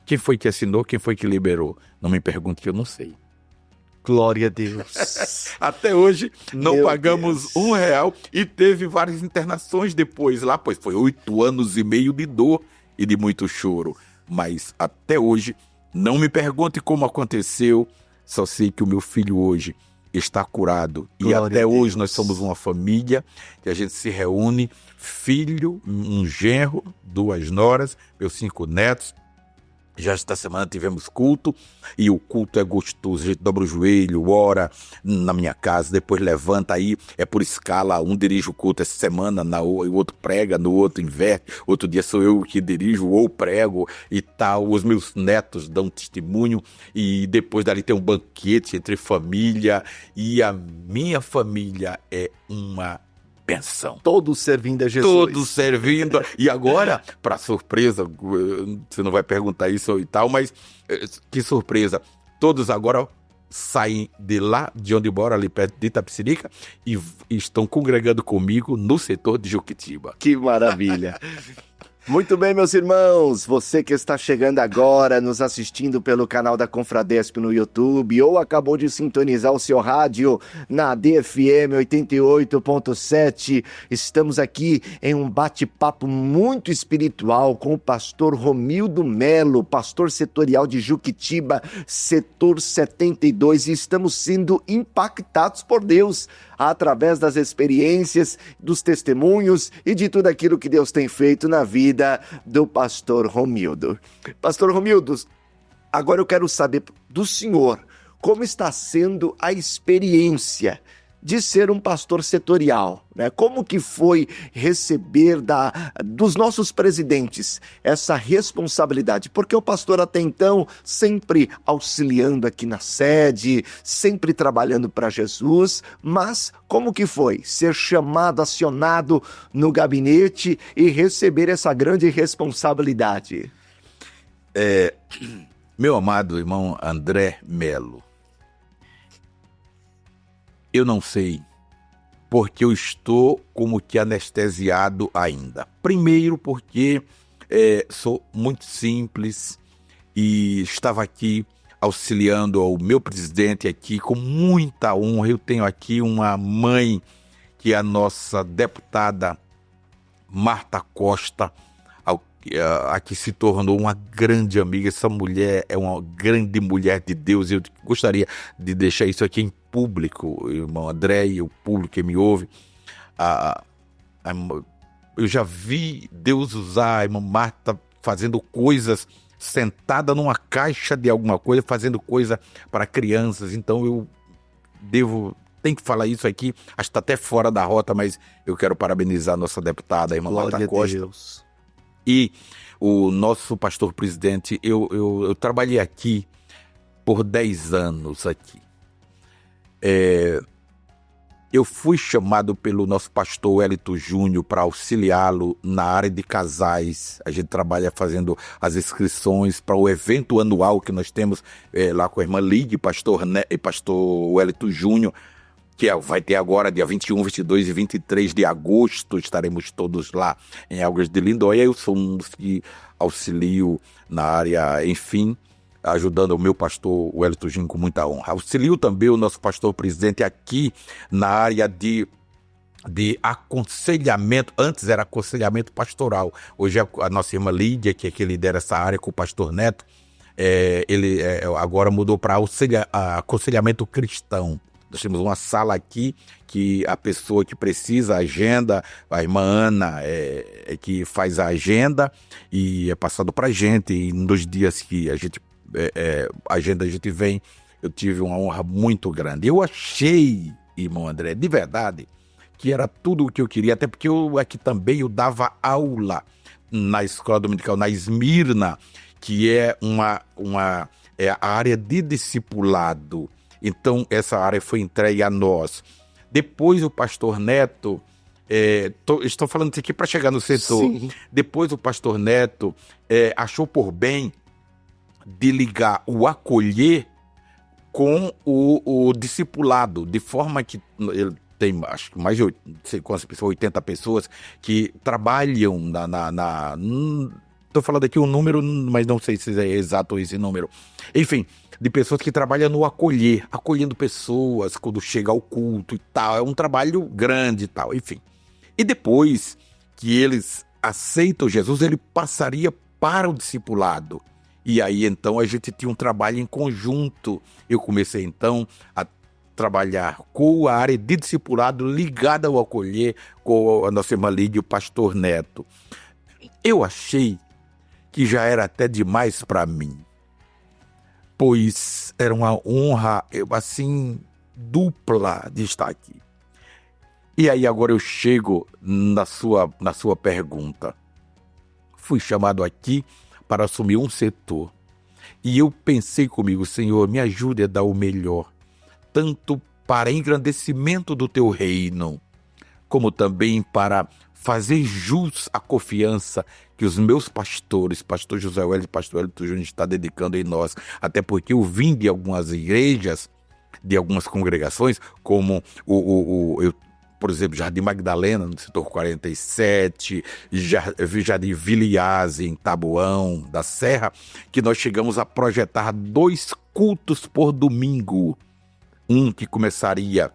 quem foi que assinou, quem foi que liberou? Não me pergunte que eu não sei. Glória a Deus. Até hoje não pagamos R$1 e teve várias internações depois lá, pois foi 8 anos e meio de dor e de muito choro. Mas até hoje, não me pergunte como aconteceu, só sei que o meu filho hoje está curado. E até hoje nós somos uma família, que a gente se reúne, filho, um genro, 2 noras, meus 5 netos. Já esta semana tivemos culto, e o culto é gostoso, a gente dobra o joelho, ora na minha casa, depois levanta aí, é por escala, um dirige o culto essa semana, o outro prega, no outro inverte, outro dia sou eu que dirijo ou prego e tal, os meus netos dão testemunho, e depois dali tem um banquete entre família, e a minha família é uma benção. Todos servindo a Jesus. Todos servindo. E agora, para surpresa, você não vai perguntar isso e tal, mas que surpresa. Todos agora saem de lá, de onde mora, ali perto de Itapecerica, e estão congregando comigo no setor de Juquitiba. Que maravilha. Muito bem, meus irmãos, você que está chegando agora, nos assistindo pelo canal da Confradesp no YouTube, ou acabou de sintonizar o seu rádio na DFM 88.7, estamos aqui em um bate-papo muito espiritual com o pastor Romildo Melo, pastor setorial de Juquitiba, setor 72, e estamos sendo impactados por Deus através das experiências, dos testemunhos e de tudo aquilo que Deus tem feito na vida do pastor Romildo. Pastor Romildo, agora eu quero saber do senhor como está sendo a experiência de ser um pastor setorial, né? Como que foi receber dos nossos presidentes essa responsabilidade? Porque o pastor até então sempre auxiliando aqui na sede, sempre trabalhando para Jesus, mas como que foi ser chamado, acionado no gabinete e receber essa grande responsabilidade? Meu amado irmão André Melo, eu não sei, porque eu estou como que anestesiado ainda. Primeiro porque sou muito simples e estava aqui auxiliando ao meu presidente aqui com muita honra. Eu tenho aqui uma mãe que é a nossa deputada Marta Costa, ao a que se tornou uma grande amiga. Essa mulher é uma grande mulher de Deus. Eu gostaria de deixar isso aqui em público, irmão André e o público que me ouve. Eu já vi Deus usar a irmã Marta fazendo coisas, sentada numa caixa de alguma coisa, fazendo coisa para crianças. Então eu tenho que falar isso aqui, acho que está até fora da rota, mas eu quero parabenizar a nossa deputada, a irmã Marta Costa. Deus. E o nosso pastor presidente. Eu trabalhei aqui por 10 anos aqui. Eu fui chamado pelo nosso pastor Wellington Júnior para auxiliá-lo na área de casais. A gente trabalha fazendo as inscrições para o evento anual que nós temos lá com a irmã Lídia e pastor Wellington Júnior, que vai ter agora dia 21, 22 e 23 de agosto. Estaremos todos lá em Águas de Lindóia. Eu sou um que auxilio na área, enfim, ajudando o meu pastor Wellington Júnior com muita honra. Auxilio também o nosso pastor presidente aqui na área de aconselhamento. Antes era aconselhamento pastoral. Hoje é a nossa irmã Lídia, que lidera essa área com o pastor Neto. Ele agora mudou para aconselhamento cristão. Nós temos uma sala aqui que a pessoa que precisa agenda, a irmã Ana que faz a agenda e é passado para a gente. E nos dias que a gente agenda, a gente vem. Eu tive uma honra muito grande. Eu achei, irmão André, de verdade, que era tudo o que eu queria, até porque aqui também eu dava aula na escola dominical, na Esmirna, que é a área de discipulado. Então, essa área foi entregue a nós. Depois, o pastor Neto, estou falando isso aqui para chegar no setor. Sim. Depois, o pastor Neto achou por bem de ligar o acolher com o discipulado, de forma que ele tem, acho que mais de 80 pessoas que trabalham estou falando aqui um número, mas não sei se é exato esse número. Enfim, de pessoas que trabalham no acolhendo pessoas quando chega ao culto e tal. É um trabalho grande e tal, enfim. E depois que eles aceitam Jesus, ele passaria para o discipulado. E aí, então, a gente tinha um trabalho em conjunto. Eu comecei, então, a trabalhar com a área de discipulado ligada ao acolher com a nossa irmã Lídia e o pastor Neto. Eu achei que já era até demais para mim, pois era uma honra, assim, dupla de estar aqui. E aí agora eu chego na sua pergunta. Fui chamado aqui para assumir um setor. E eu pensei comigo, Senhor, me ajude a dar o melhor, tanto para engrandecimento do teu reino, como também para fazer jus à confiança que os meus pastores, pastor José Wellington e pastor Wellington Júnior, está dedicando em nós. Até porque eu vim de algumas igrejas, de algumas congregações, como por exemplo, Jardim Magdalena, no setor 47, Jardim Viliase, em Taboão, da Serra, que nós chegamos a projetar 2 cultos por domingo. Um que começaria...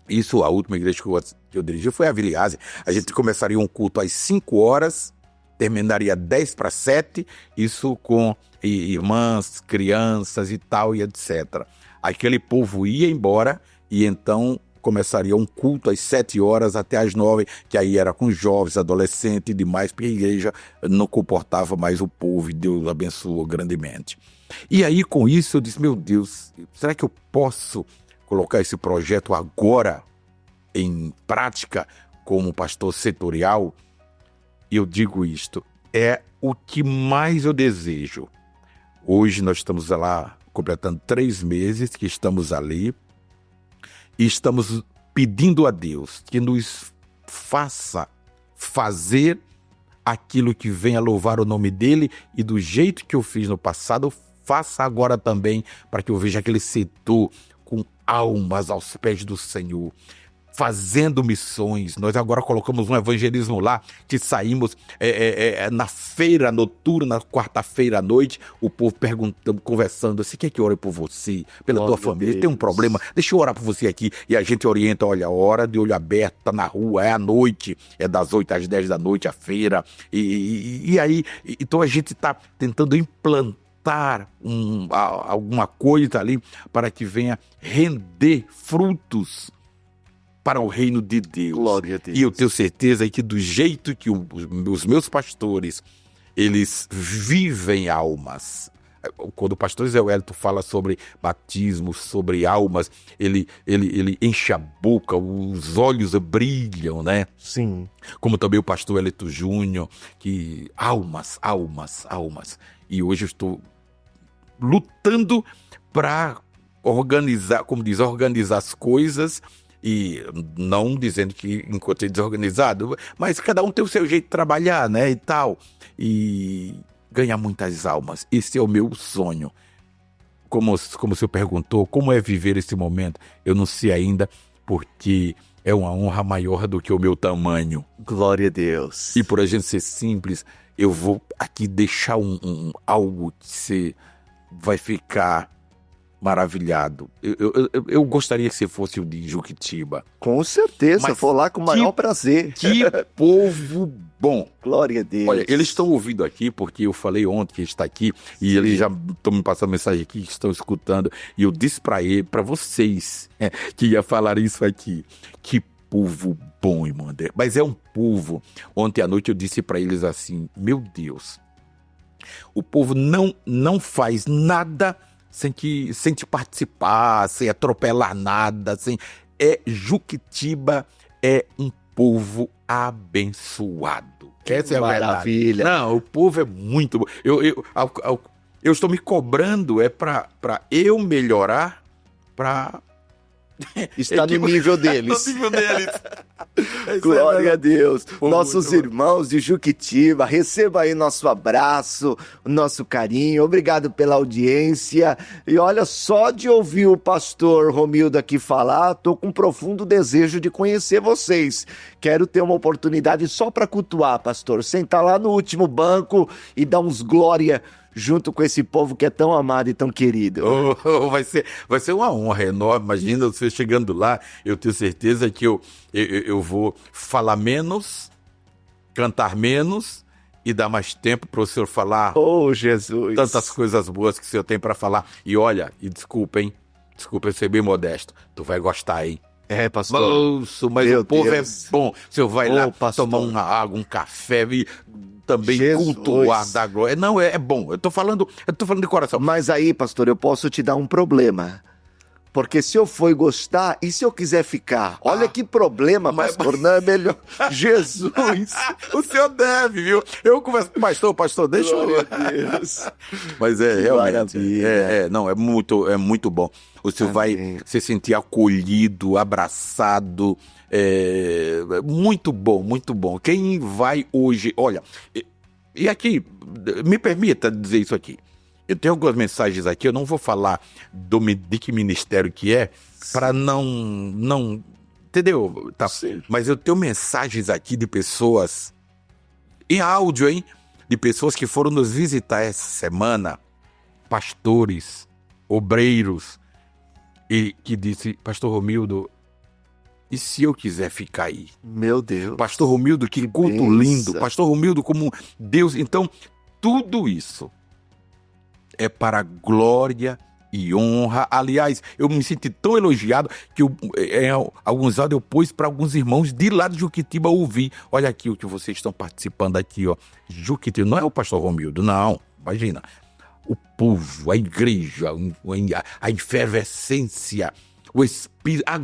Isso, a última igreja que eu dirigi foi a Viliase. A gente começaria um culto às 5 horas, terminaria 10 para 7, isso com irmãs, crianças e tal, e etc. Aquele povo ia embora e então começaria um culto às 7 horas até às 9, que aí era com jovens, adolescentes e demais, porque a igreja não comportava mais o povo, e Deus abençoou grandemente. E aí, com isso, eu disse, meu Deus, será que eu posso colocar esse projeto agora em prática como pastor setorial? E eu digo isto, é o que mais eu desejo. Hoje nós estamos lá completando 3 meses que estamos ali e estamos pedindo a Deus que nos faça fazer aquilo que venha louvar o nome dele, e do jeito que eu fiz no passado, faça agora também, para que eu veja aquele setor com almas aos pés do Senhor, fazendo missões. Nós agora colocamos um evangelismo lá, que saímos na feira noturna, quarta-feira à noite, o povo perguntando, conversando, você quer que eu ore por você, pela tua família, tem um problema, deixa eu orar por você aqui, e a gente orienta, olha, hora de olho aberto, tá na rua, é à noite, é das 8 às 10 da noite a feira, e aí, então a gente está tentando implantar alguma coisa ali, para que venha render frutos para o reino de Deus. Glória a Deus. E eu tenho certeza que do jeito que os meus pastores, eles vivem almas. Quando o pastor Zé Wellington fala sobre batismo, sobre almas, ele enche a boca, os olhos brilham, né? Sim. Como também o pastor Elito Júnior, que almas. E hoje eu estou lutando para organizar, como diz, organizar as coisas. E não dizendo que encontrei desorganizado, mas cada um tem o seu jeito de trabalhar, né, e tal. E ganhar muitas almas. Esse é o meu sonho. Como o senhor perguntou, como é viver esse momento? Eu não sei ainda, porque é uma honra maior do que o meu tamanho. Glória a Deus. E por a gente ser simples, eu vou aqui deixar algo que você vai ficar maravilhado. Eu gostaria que você fosse o de Juquitiba. Com certeza, eu vou lá com o maior prazer. Que povo bom. Glória a Deus. Olha, eles estão ouvindo aqui, porque eu falei ontem que está aqui, e eles já estão me passando mensagem aqui, que estão escutando, e eu disse para vocês, que ia falar isso aqui. Que povo bom, irmão André. Mas é um povo. Ontem à noite eu disse para eles assim, meu Deus, o povo não faz nada sem te participar, sem atropelar nada, Juquitiba é um povo abençoado. Essa é a maravilha. Verdade. Não, o povo é muito bom. Eu estou me cobrando para eu melhorar, para está no nível deles. No nível deles. Glória a Deus. Nossos irmãos de Juquitiba, receba aí nosso abraço, nosso carinho. Obrigado pela audiência. E olha, só de ouvir o pastor Romildo aqui falar, estou com um profundo desejo de conhecer vocês. Quero ter uma oportunidade só para cultuar, pastor. Sentar lá no último banco e dar uns glória junto com esse povo que é tão amado e tão querido. Vai ser uma honra enorme. Imagina você chegando lá, eu tenho certeza que eu vou falar menos, cantar menos e dar mais tempo para o senhor falar. Oh, Jesus! Tantas coisas boas que o senhor tem para falar. E olha, desculpa, hein? Desculpa eu ser bem modesto. Tu vai gostar, hein? É, pastor. Moço, mas o povo é bom. O senhor vai lá pastor, tomar uma água, um café e também Jesus, cultuar da glória. Não, é bom. Eu tô falando de coração. Mas aí, pastor, eu posso te dar um problema. Porque se eu for gostar, e se eu quiser ficar? Olha que problema, pastor, não é melhor? Jesus! O senhor deve, viu? Eu converso com o pastor, deixa eu ver. Deus. Mas realmente, é muito bom. O senhor vai se sentir acolhido, abraçado, muito bom, muito bom. Quem vai hoje, olha, e aqui, me permita dizer isso aqui. Eu tenho algumas mensagens aqui, eu não vou falar de que ministério que é, para não, entendeu? Tá. Mas eu tenho mensagens aqui de pessoas, em áudio, hein? De pessoas que foram nos visitar essa semana, pastores, obreiros, e que disse, pastor Romildo, e se eu quiser ficar aí? Meu Deus. Pastor Romildo, que culto lindo. Pastor Romildo, como Deus. Então, tudo isso é para glória e honra. Aliás, eu me senti tão elogiado que alguns áudios eu pus para alguns irmãos de lá de Juquitiba ouvir. Olha aqui o que vocês estão participando aqui, ó. Juquitiba, não é o pastor Romildo, não. Imagina. O povo, a igreja, a efervescência, o Espírito, a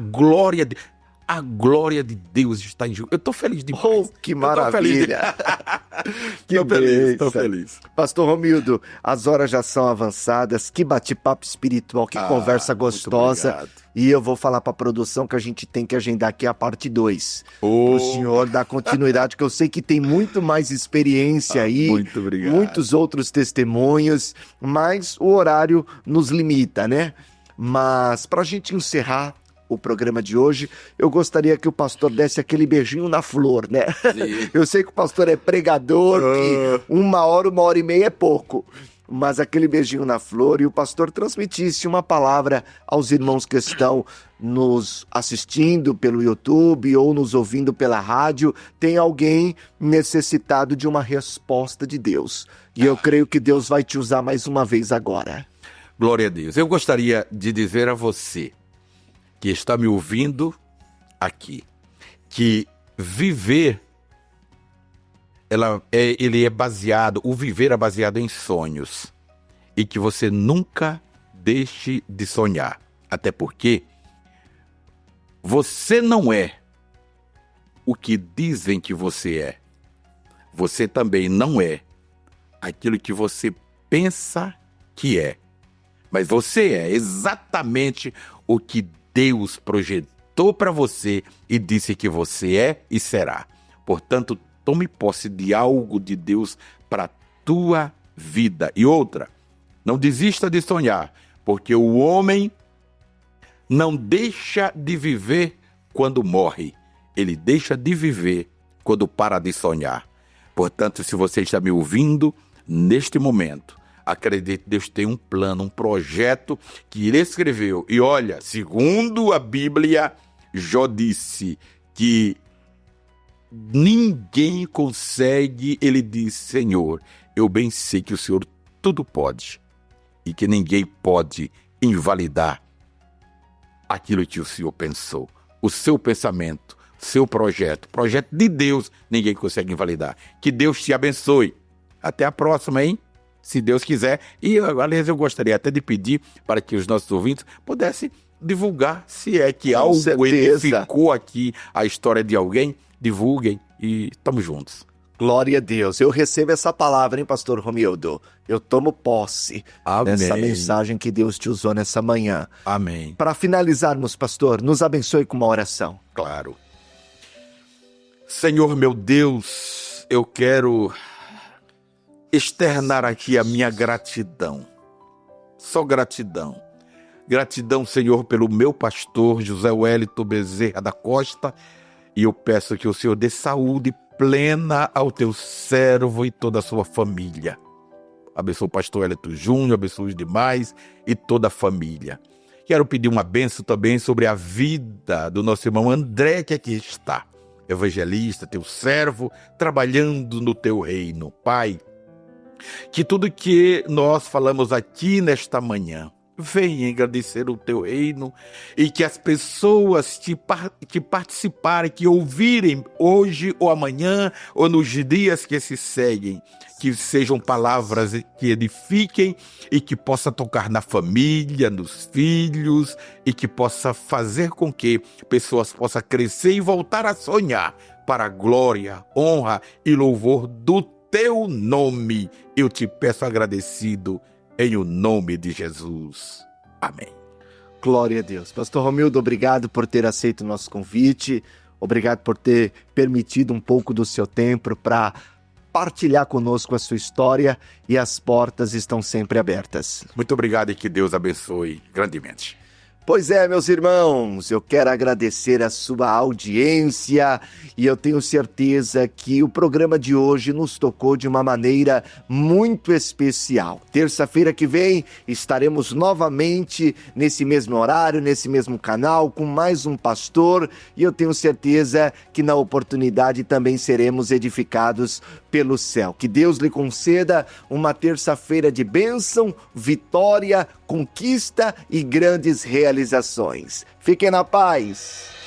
glória de Deus está em Juquitiba. Eu estou feliz demais. Oh, que maravilha! Estou feliz. Pastor Romildo, as horas já são avançadas, que bate-papo espiritual, que conversa gostosa. E eu vou falar para a produção que a gente tem que agendar aqui a parte 2. Para o senhor dar continuidade, que eu sei que tem muito mais experiência aí. Muito obrigado. Muitos outros testemunhos, mas o horário nos limita, né? Mas para a gente encerrar, o programa de hoje, eu gostaria que o pastor desse aquele beijinho na flor, né? Eu sei que o pastor é pregador, que 1 hora e meia é pouco, mas aquele beijinho na flor, e o pastor transmitisse uma palavra aos irmãos que estão nos assistindo pelo YouTube ou nos ouvindo pela rádio. Tem alguém necessitado de uma resposta de Deus. E eu creio que Deus vai te usar mais uma vez agora. Glória a Deus. Eu gostaria de dizer a você que está me ouvindo aqui, que viver, o viver é baseado em sonhos, e que você nunca deixe de sonhar, até porque você não é o que dizem que você é. Você também não é aquilo que você pensa que é. Mas você é exatamente o que Deus projetou para você e disse que você é e será. Portanto, tome posse de algo de Deus para a tua vida. E outra, não desista de sonhar, porque o homem não deixa de viver quando morre. Ele deixa de viver quando para de sonhar. Portanto, se você está me ouvindo neste momento, acredite, Deus tem um plano, um projeto que Ele escreveu. E olha, segundo a Bíblia, Jó disse que ninguém consegue, ele disse: Senhor, eu bem sei que o Senhor tudo pode e que ninguém pode invalidar aquilo que o Senhor pensou. O seu pensamento, seu projeto, projeto de Deus, ninguém consegue invalidar. Que Deus te abençoe. Até a próxima, hein? Se Deus quiser. E, aliás, eu gostaria até de pedir para que os nossos ouvintes pudessem divulgar, se é que algo edificou aqui a história de alguém, divulguem e estamos juntos. Glória a Deus. Eu recebo essa palavra, hein, pastor Romildo? Eu tomo posse dessa mensagem que Deus te usou nessa manhã. Amém. Para finalizarmos, pastor, nos abençoe com uma oração. Claro. Senhor meu Deus, eu quero externar aqui a minha gratidão. Só gratidão. Gratidão, Senhor, pelo meu pastor José Wellington Bezerra da Costa. E eu peço que o Senhor dê saúde plena ao teu servo e toda a sua família. Abençoe o pastor Wellington Júnior, abençoe os demais e toda a família. Quero pedir uma bênção também sobre a vida do nosso irmão André, que aqui está. Evangelista, teu servo, trabalhando no teu reino. Pai, que tudo que nós falamos aqui nesta manhã venha engrandecer o teu reino e que as pessoas que participarem, que ouvirem hoje ou amanhã ou nos dias que se seguem, que sejam palavras que edifiquem e que possa tocar na família, nos filhos e que possa fazer com que pessoas possam crescer e voltar a sonhar para a glória, honra e louvor do teu nome. Eu te peço agradecido em o nome de Jesus. Amém. Glória a Deus. Pastor Romildo, obrigado por ter aceito o nosso convite. Obrigado por ter permitido um pouco do seu tempo para partilhar conosco a sua história, e as portas estão sempre abertas. Muito obrigado e que Deus abençoe grandemente. Pois é, meus irmãos, eu quero agradecer a sua audiência e eu tenho certeza que o programa de hoje nos tocou de uma maneira muito especial. Terça-feira que vem estaremos novamente nesse mesmo horário, nesse mesmo canal, com mais um pastor, e eu tenho certeza que na oportunidade também seremos edificados pelo céu. Que Deus lhe conceda uma terça-feira de bênção, vitória, conquista e grandes realizações. Fiquem na paz.